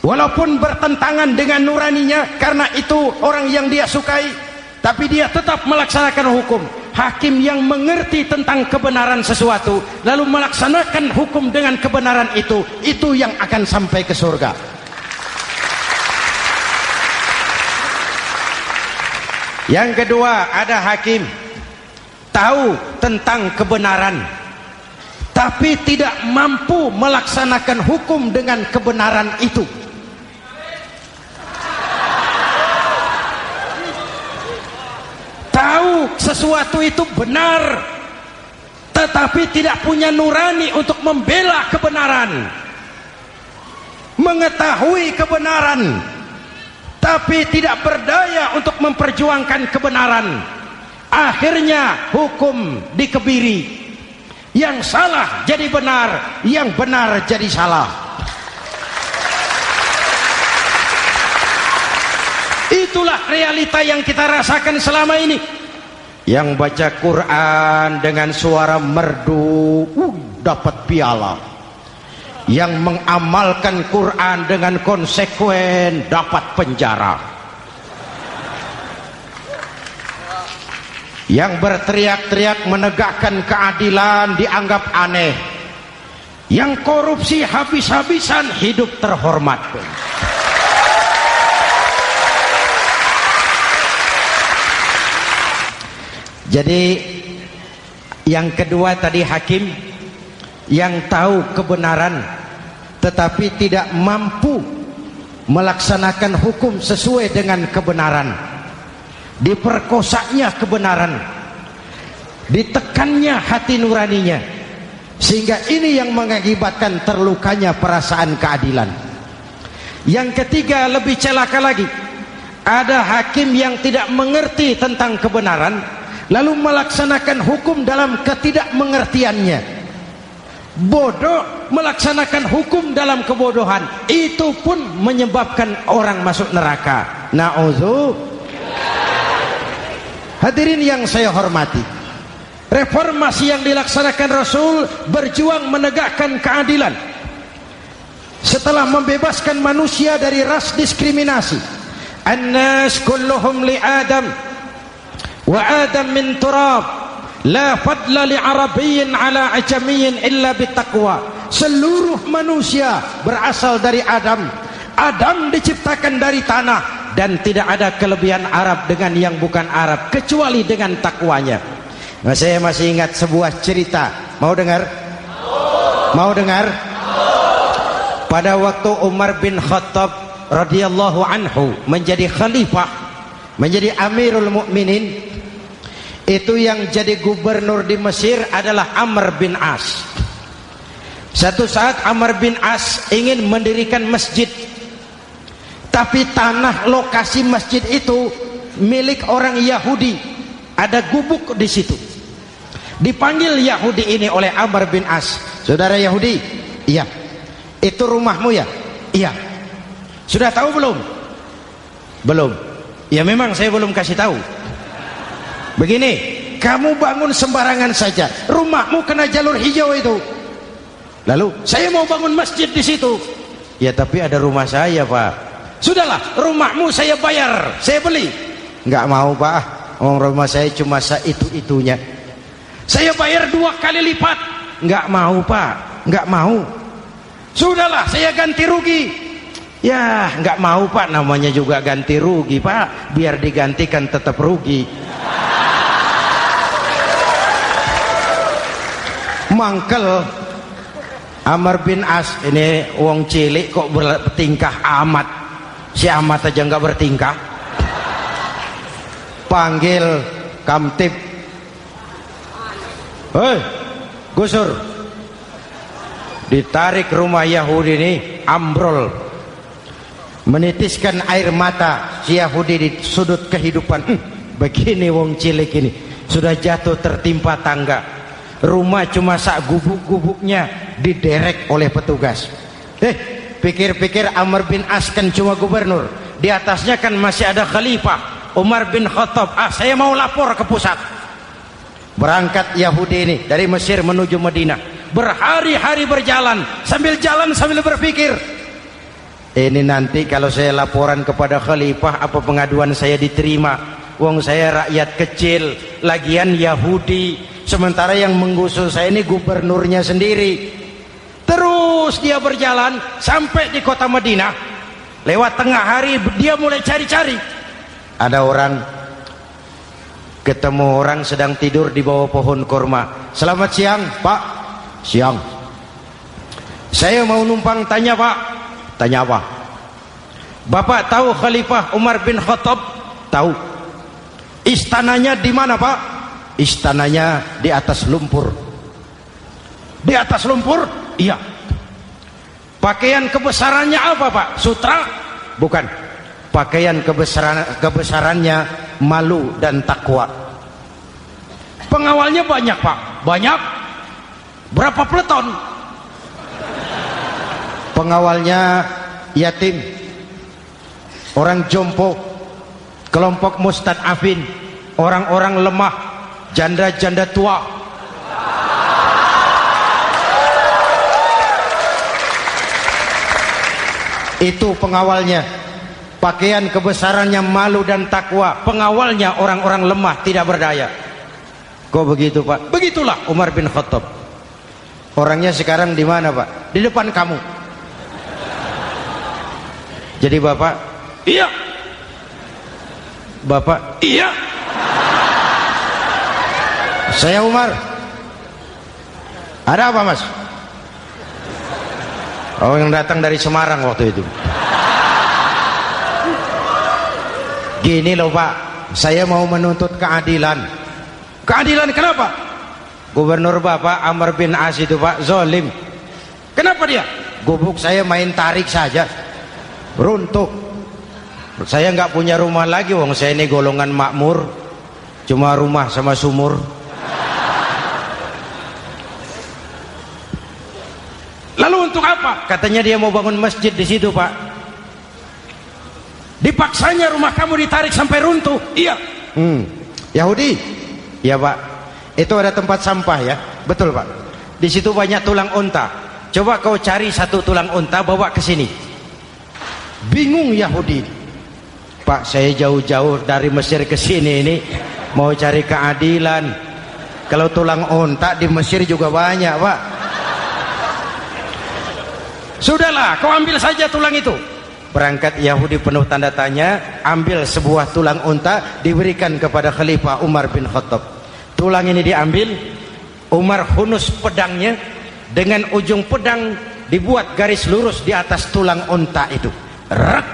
walaupun bertentangan dengan nuraninya, karena itu orang yang dia sukai, tapi dia tetap melaksanakan hukum. Hakim yang mengerti tentang kebenaran sesuatu lalu melaksanakan hukum dengan kebenaran itu yang akan sampai ke surga. Yang kedua, ada hakim tahu tentang kebenaran tapi tidak mampu melaksanakan hukum dengan kebenaran itu. Tahu sesuatu itu benar tetapi tidak punya nurani untuk membela kebenaran, mengetahui kebenaran tapi tidak berdaya untuk memperjuangkan kebenaran. Akhirnya hukum dikebiri, yang salah jadi benar, yang benar jadi salah. Itulah realita yang kita rasakan selama ini. Yang baca Quran dengan suara merdu dapat piala, yang mengamalkan Quran dengan konsekuen dapat penjara, yang berteriak-teriak menegakkan keadilan dianggap aneh, yang korupsi habis-habisan hidup terhormat. Jadi yang kedua tadi hakim yang tahu kebenaran tetapi tidak mampu melaksanakan hukum sesuai dengan kebenaran. Diperkosanya kebenaran, ditekannya hati nuraninya, sehingga ini yang mengakibatkan terlukanya perasaan keadilan. Yang ketiga lebih celaka lagi, ada hakim yang tidak mengerti tentang kebenaran lalu melaksanakan hukum dalam ketidakmengertiannya. Bodoh melaksanakan hukum dalam kebodohan, itu pun menyebabkan orang masuk neraka. Na'udzubillah. Hadirin yang saya hormati, reformasi yang dilaksanakan Rasul berjuang menegakkan keadilan setelah membebaskan manusia dari ras diskriminasi. An-nas kulluhum li Adam wa Adam min turab, la fadla li arabiyyin ala ajamiyyin illa bittaqwa. Seluruh manusia berasal dari Adam. Adam diciptakan dari tanah, dan tidak ada kelebihan Arab dengan yang bukan Arab kecuali dengan takwanya. Nah, saya masih ingat sebuah cerita. Mau dengar? Mau dengar? Pada waktu Umar bin Khattab radhiyallahu anhu menjadi khalifah, menjadi Amirul Mukminin, itu yang jadi gubernur di Mesir adalah Amr bin As. Satu saat Amr bin As ingin mendirikan masjid, tapi tanah lokasi masjid itu milik orang Yahudi, ada gubuk di situ. Dipanggil Yahudi ini oleh Amr bin As. Saudara Yahudi, iya. Itu rumahmu ya? Iya. Sudah tahu belum? Belum. Ya memang saya belum kasih tahu. Begini, kamu bangun sembarangan saja, rumahmu kena jalur hijau itu. Lalu saya mau bangun masjid di situ. Ya tapi ada rumah saya, Pak. Sudahlah, rumahmu saya bayar, saya beli. Enggak mau, Pak. Rumah saya cuma itu-itunya. Saya bayar 2 kali lipat. Enggak mau, Pak. Enggak mau. Sudahlah, saya ganti rugi. Ya, enggak mau, Pak. Namanya juga ganti rugi, Pak. Biar digantikan tetap rugi. Mangkel Amr bin As ini wong cilik kok bertingkah amat. Si amat aja nggak bertingkah. Panggil kamtib. Hei, gusur. Ditarik rumah Yahudi ini, ambrol. Menitiskan air mata si Yahudi di sudut kehidupan. Begini wong cilik ini sudah jatuh tertimpa tangga. Rumah cuma sak gubuk-gubuknya diderek oleh petugas. Pikir-pikir Amr bin As kan cuma gubernur, di atasnya kan masih ada khalifah Umar bin Khattab. Saya mau lapor ke pusat. Berangkat Yahudi ini dari Mesir menuju Madinah, berhari-hari berjalan sambil berpikir, ini nanti kalau saya laporan kepada khalifah, apa pengaduan saya diterima? Wong saya rakyat kecil, lagian Yahudi, sementara yang menggusur saya ini gubernurnya sendiri. Terus dia berjalan sampai di kota Madinah. Lewat tengah hari dia mulai cari-cari. Ada orang, ketemu orang sedang tidur di bawah pohon kurma. Selamat siang, Pak. Siang. Saya mau numpang tanya, Pak. Tanya apa? Bapak tahu Khalifah Umar bin Khattab? Tahu. Istananya di mana, Pak? Istananya di atas lumpur. Di atas lumpur? Iya. Pakaian kebesarannya apa, Pak? Sutra? Bukan. Pakaian kebesarannya malu dan takwa. Pengawalnya banyak, Pak. Banyak. Berapa peleton? Pengawalnya yatim, orang jompo, kelompok mustad'afin, orang-orang lemah, janda-janda tua. Itu pengawalnya. Pakaian kebesarannya malu dan takwa. Pengawalnya orang-orang lemah, tidak berdaya. Kok begitu, Pak? Begitulah Umar bin Khattab. Orangnya sekarang di mana, Pak? Di depan kamu. Jadi Bapak, iya. Bapak, iya. Saya Umar. Ada apa, Mas? Oh, yang datang dari Semarang waktu itu. Gini loh, Pak, saya mau menuntut keadilan. Keadilan kenapa? Gubernur Bapak Amr bin As itu, Pak, zolim. Kenapa dia? Gubuk saya main tarik saja, runtuh. Saya nggak punya rumah lagi, wong saya ini golongan makmur, cuma rumah sama sumur. Lalu untuk apa? Katanya dia mau bangun masjid di situ, Pak. Dipaksanya rumah kamu ditarik sampai runtuh. Iya. Yahudi? Ya, Pak. Itu ada tempat sampah ya. Betul, Pak. Di situ banyak tulang unta. Coba kau cari satu tulang unta bawa ke sini. Bingung Yahudi. Pak, saya jauh-jauh dari Mesir ke sini ini mau cari keadilan. Kalau tulang unta di Mesir juga banyak, Pak. Sudahlah, kau ambil saja tulang itu. Berangkat Yahudi penuh tanda tanya, ambil sebuah tulang unta, diberikan kepada Khalifah Umar bin Khattab. Tulang ini diambil, Umar hunus pedangnya, dengan ujung pedang dibuat garis lurus di atas tulang unta itu. Rak.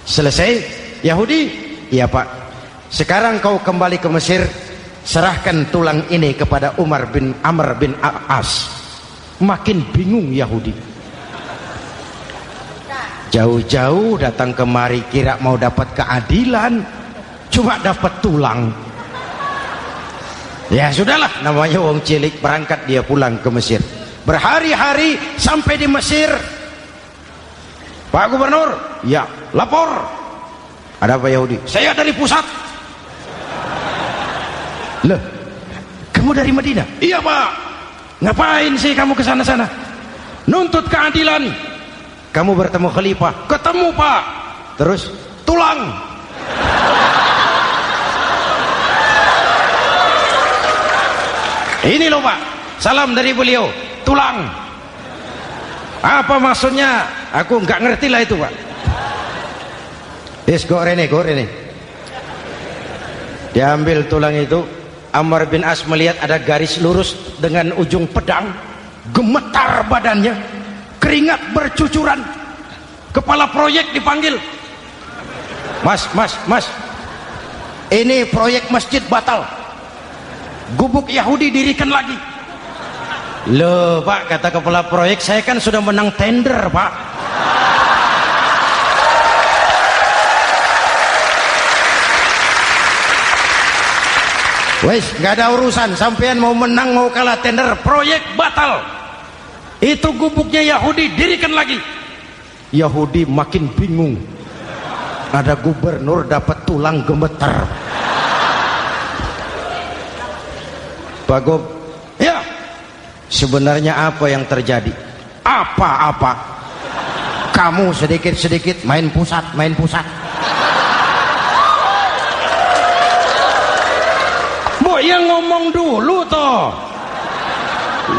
Selesai. Yahudi, iya Pak, sekarang kau kembali ke Mesir, serahkan tulang ini kepada Umar bin Amr bin As. Makin bingung Yahudi, jauh-jauh datang kemari kira mau dapat keadilan, cuma dapat tulang. Ya sudahlah, namanya wong cilik, berangkat dia pulang ke Mesir. Berhari-hari sampai di Mesir. Pak Gubernur, ya lapor. Ada apa Yahudi? Saya dari pusat. Loh, kamu dari Madinah? Iya Pak. Ngapain sih kamu ke sana-sana? Nuntut keadilan. Kamu bertemu Khalifah? Ketemu Pak. Terus tulang. Ini loh Pak, salam dari beliau, tulang. Apa maksudnya? Aku nggak ngerti lah itu Pak. Yes, go rene. Diambil tulang itu, Amr bin As melihat ada garis lurus dengan ujung pedang, gemetar badannya, keringat bercucuran. Kepala proyek dipanggil. Mas, ini proyek masjid batal, gubuk Yahudi dirikan lagi. Loh Pak, kata kepala proyek, saya kan sudah menang tender Pak. Wes, nggak ada urusan, sampean mau menang mau kalah tender, proyek batal. Itu gubuknya Yahudi dirikan lagi. Yahudi makin bingung, ada gubernur dapat tulang gemeter. Pak Gob, ya sebenarnya apa yang terjadi? Apa-apa, kamu sedikit-sedikit main pusat. Bo, yang ngomong dulu toh.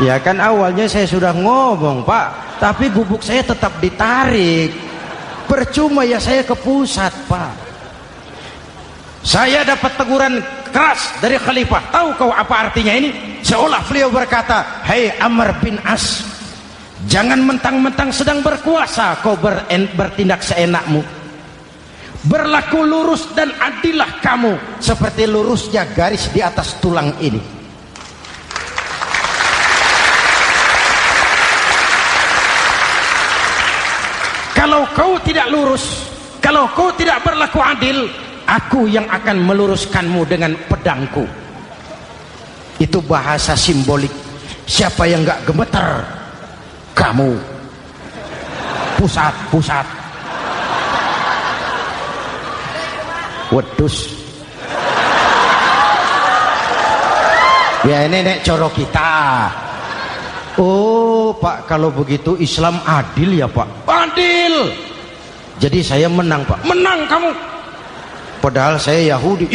Ya kan awalnya saya sudah ngomong Pak, tapi gubuk saya tetap ditarik. Percuma ya saya ke pusat Pak. Saya dapat teguran keras dari Khalifah. Tahu kau apa artinya ini? Seolah beliau berkata, "Hei Amr bin As, jangan mentang-mentang sedang berkuasa kau bertindak seenakmu. Berlaku lurus dan adillah kamu seperti lurusnya garis di atas tulang ini." Kalau kau tidak lurus, kalau kau tidak berlaku adil, aku yang akan meluruskanmu dengan pedangku. Itu bahasa simbolik. Siapa yang gak gemeter? Kamu. Pusat. Wedus. Ya ini nek coro kita. Oh Pak, kalau begitu Islam adil ya Pak? Adil. Jadi saya menang Pak. Menang kamu. Padahal saya Yahudi.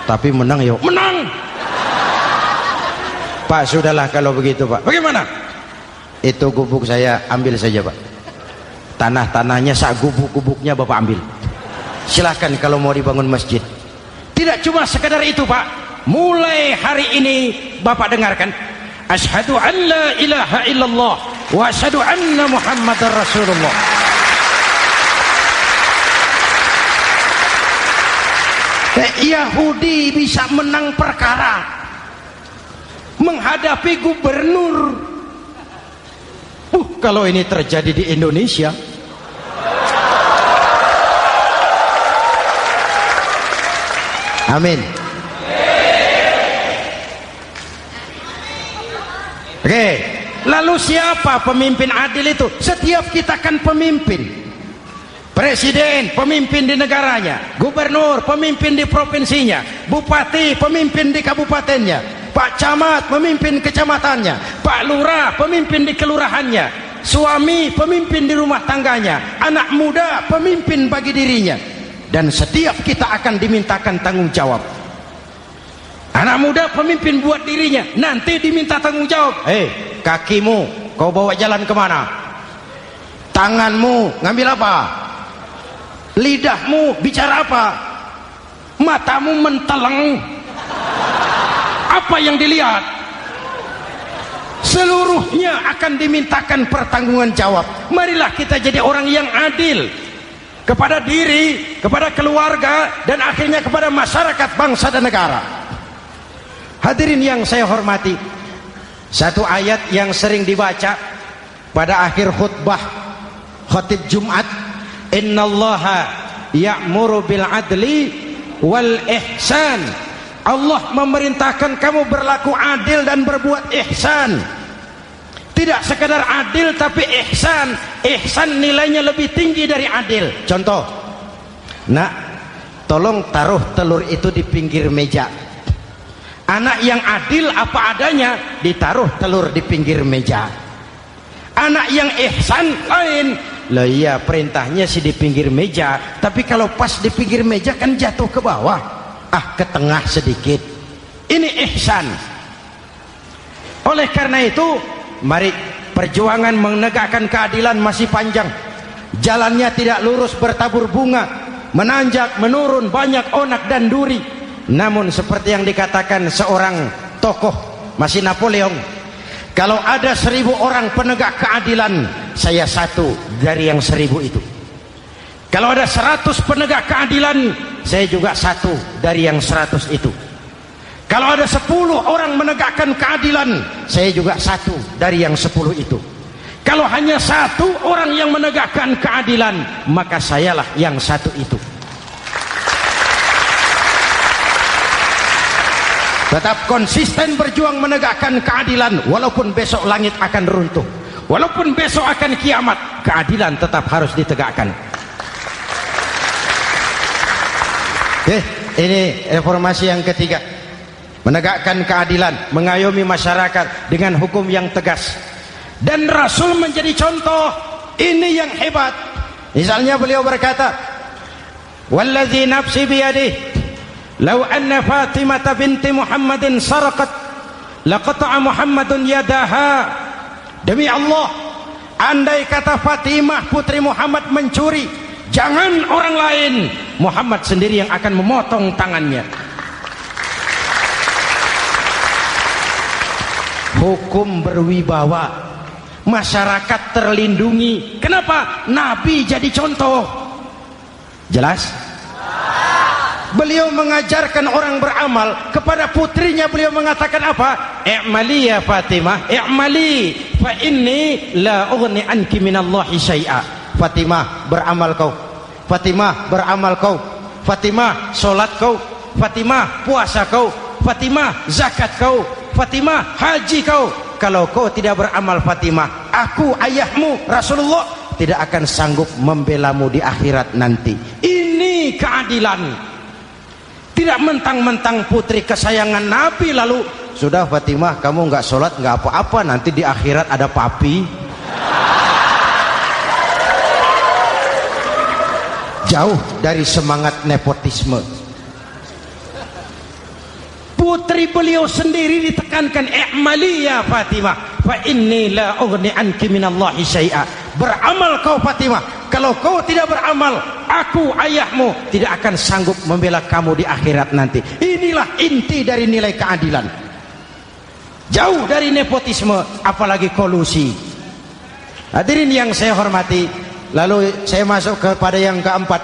Tapi menang ya. Menang. Pak sudahlah kalau begitu Pak. Bagaimana? Itu gubuk saya ambil saja Pak. Tanah-tanahnya sak gubuk-gubuknya Bapak ambil. Silahkan kalau mau dibangun masjid. Tidak cuma sekedar itu Pak. Mulai hari ini Bapak dengarkan. Asyhadu an la ilaha illallah wa asyhadu anna Muhammadar Rasulullah. Yahudi bisa menang perkara menghadapi gubernur. Kalau ini terjadi di Indonesia, amin. Oke, lalu siapa pemimpin adil itu? Setiap kita kan pemimpin. Presiden, pemimpin di negaranya. Gubernur, pemimpin di provinsinya. Bupati, pemimpin di kabupatennya. Pak Camat, pemimpin kecamatannya. Pak Lurah, pemimpin di kelurahannya. Suami, pemimpin di rumah tangganya. Anak muda, pemimpin bagi dirinya. Dan setiap kita akan dimintakan tanggung jawab. Anak muda pemimpin buat dirinya, nanti diminta tanggung jawab. Hei, kakimu kau bawa jalan kemana? Tanganmu ngambil apa? Lidahmu bicara apa? Matamu menteleng. Apa yang dilihat? Seluruhnya akan dimintakan pertanggungan jawab. Marilah kita jadi orang yang adil kepada diri, kepada keluarga, dan akhirnya kepada masyarakat, bangsa dan negara. Hadirin yang saya hormati, satu ayat yang sering dibaca pada akhir khutbah khatib Jumat, innallaha ya'muru bil adli wal ihsan. Allah memerintahkan kamu berlaku adil dan berbuat ihsan. Tidak sekadar adil tapi ihsan. Ihsan nilainya lebih tinggi dari adil. Contoh, nak, tolong taruh telur itu di pinggir meja. Anak yang adil apa adanya, ditaruh telur di pinggir meja. Anak yang ihsan lain. Lah iya, perintahnya sih di pinggir meja, tapi kalau pas di pinggir meja kan jatuh ke bawah, ke tengah sedikit. Ini ihsan. Oleh karena itu, mari, perjuangan menegakkan keadilan masih panjang. Jalannya tidak lurus bertabur bunga, menanjak, menurun, banyak onak dan duri. Namun seperti yang dikatakan seorang tokoh, masih Napoleon, kalau ada 1000 orang penegak keadilan, saya satu dari yang 1000 itu. Kalau ada 100 penegak keadilan, saya juga satu dari yang 100 itu. Kalau ada 10 orang menegakkan keadilan, saya juga satu dari yang 10 itu. Kalau hanya 1 orang yang menegakkan keadilan, maka sayalah yang 1 itu. Tetap konsisten berjuang menegakkan keadilan, walaupun besok langit akan runtuh, walaupun besok akan kiamat, keadilan tetap harus ditegakkan. Ini reformasi yang ketiga, menegakkan keadilan, mengayomi masyarakat dengan hukum yang tegas. Dan Rasul menjadi contoh. Ini yang hebat. Misalnya beliau berkata, wallazi nafsi biyadihi lau anna Fatimah binti Muhammadin saraqat laqata'a Muhammadun yadaha. Demi Allah, andai kata Fatimah putri Muhammad mencuri, jangan orang lain, Muhammad sendiri yang akan memotong tangannya. Hukum berwibawa, masyarakat terlindungi. Kenapa? Nabi jadi contoh. Jelas? Beliau mengajarkan orang beramal. Kepada putrinya beliau mengatakan apa? I'mali ya Fatimah, i'mali fa inni la ughni anki minallahi syai'a. Fatimah, beramal kau. Fatimah, beramal kau. Fatimah, solat kau. Fatimah, puasa kau. Fatimah, zakat kau. Fatimah, haji kau. Kalau kau tidak beramal Fatimah, aku ayahmu Rasulullah tidak akan sanggup membelamu di akhirat nanti. Ini keadilan. Tidak mentang-mentang putri kesayangan Nabi lalu sudah Fatimah kamu nggak sholat nggak apa-apa, nanti di akhirat ada papi. Jauh dari semangat nepotisme. Putri beliau sendiri ditekankan, i'mali ya Fatimah fa inni la ughni anki minallahi syai'a. Beramal kau Fatimah, kalau kau tidak beramal, aku ayahmu tidak akan sanggup membela kamu di akhirat nanti. Inilah inti dari nilai keadilan. Jauh dari nepotisme, apalagi kolusi. Hadirin yang saya hormati, lalu saya masuk kepada yang keempat.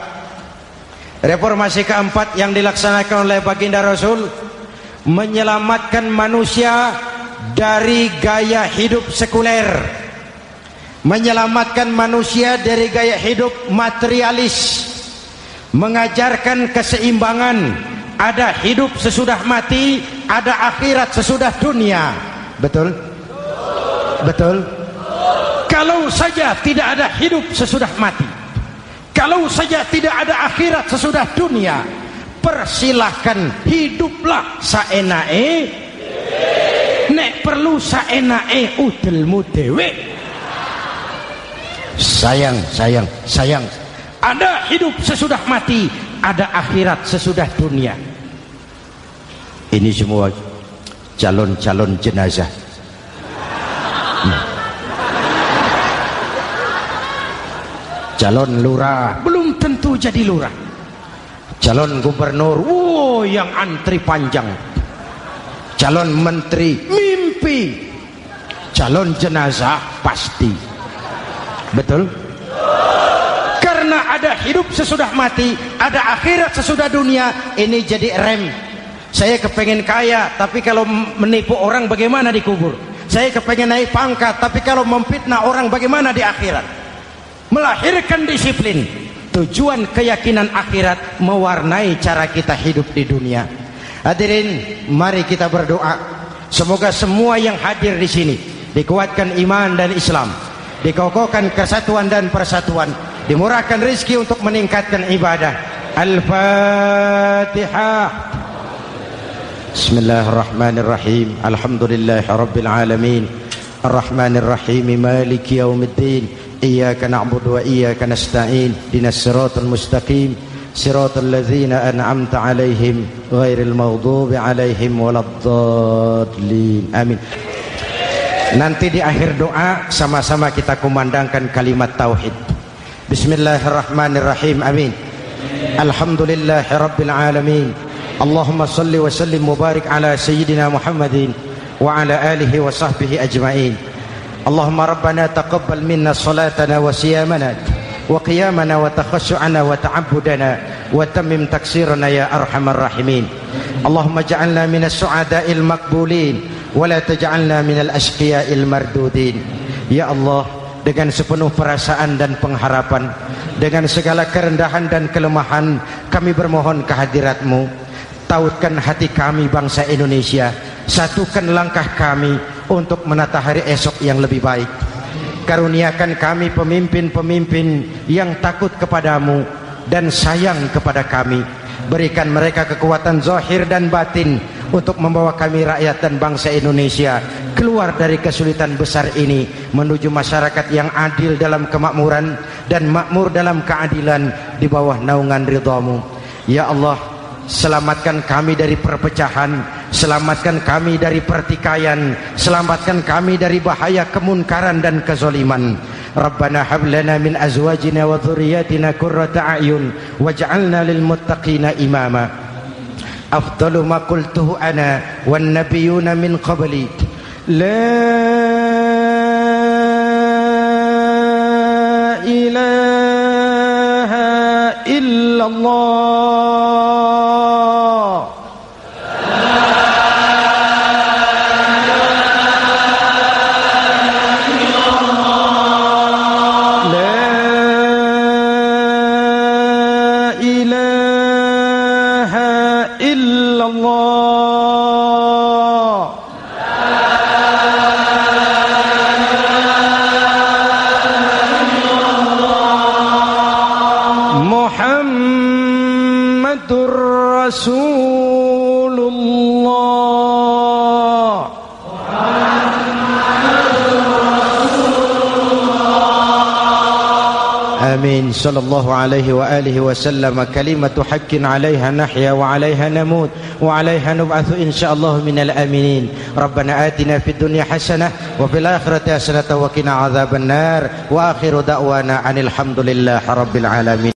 Reformasi keempat yang dilaksanakan oleh baginda Rasul, menyelamatkan manusia dari gaya hidup sekuler, menyelamatkan manusia dari gaya hidup materialis, mengajarkan keseimbangan. Ada hidup sesudah mati, ada akhirat sesudah dunia. Betul? Betul? Kalau saja tidak ada hidup sesudah mati, kalau saja tidak ada akhirat sesudah dunia, persilahkan hiduplah saenae, nek perlu saenae udelmu dewe. Sayang. Ada hidup sesudah mati, ada akhirat sesudah dunia. Ini semua calon-calon jenazah. calon lurah belum tentu jadi lurah, calon gubernur yang antri panjang, calon menteri mimpi, calon jenazah pasti. Betul? Karena ada hidup sesudah mati, ada akhirat sesudah dunia. Ini jadi rem. Saya kepengen kaya, tapi kalau menipu orang bagaimana di kubur? Saya kepengen naik pangkat, tapi kalau memfitnah orang bagaimana di akhirat? Melahirkan disiplin. Tujuan keyakinan akhirat mewarnai cara kita hidup di dunia. Hadirin, mari kita berdoa. Semoga semua yang hadir di sini dikuatkan iman dan Islam, dikokohkan kesatuan dan persatuan, dimurahkan rezeki untuk meningkatkan ibadah. Al-Fatihah. Bismillahirrahmanirrahim. Alhamdulillahirabbil alamin. Arrahmanirrahim. Maliki yaumiddin. Iyyaka na'budu wa iyyaka nasta'in. Ihdinas siratal mustaqim. Siratal ladzina an'amta 'alaihim ghairil maghdubi 'alaihim waladdallin. Amin. Nanti di akhir doa sama-sama kita kumandangkan kalimat tauhid. Bismillahirrahmanirrahim. Amin. Alhamdulillahirabbil alamin. Allahumma salli wa sallim mubarak ala sayyidina Muhammadin wa ala alihi wa sahbihi ajma'in. Allahumma rabbana taqabbal minna salatana wa siyamana wa qiyamana wa takhashu'ana wa ta'abbudana wa tammim taksirana ya arhamar rahimin. Allahumma ja'alna minas su'ada'il maqbulin wa la taj'alna minal ashqiya'il mardudin. Ya Allah, dengan sepenuh perasaan dan pengharapan, dengan segala kerendahan dan kelemahan, kami bermohon kehadirat-Mu. Tautkan hati kami bangsa Indonesia, satukan langkah kami untuk menata hari esok yang lebih baik. Karuniakan kami pemimpin-pemimpin yang takut kepadamu dan sayang kepada kami. Berikan mereka kekuatan zahir dan batin untuk membawa kami rakyat dan bangsa Indonesia keluar dari kesulitan besar ini menuju masyarakat yang adil dalam kemakmuran dan makmur dalam keadilan di bawah naungan ridha-Mu. Ya Allah, selamatkan kami dari perpecahan, selamatkan kami dari pertikaian, selamatkan kami dari bahaya kemunkaran dan kezaliman. Rabbana hab lana min azwajina wa dhurriyyatina qurrata a'yun waj'alna lil muttaqina imama. Afdalu ma qultuhu ana wan nabiyyuna min qabli. La ilaha illallah. آمين. صلى الله عليه وآله وسلم. كلمة حق عليها نحيا وعليها نموت وعليها نبعث إن شاء الله من الآمنين. ربنا آتنا في الدنيا حسنة وفي الآخرة حسنة وقنا عذاب النار. وآخر دعوانا أن الحمد لله رب العالمين.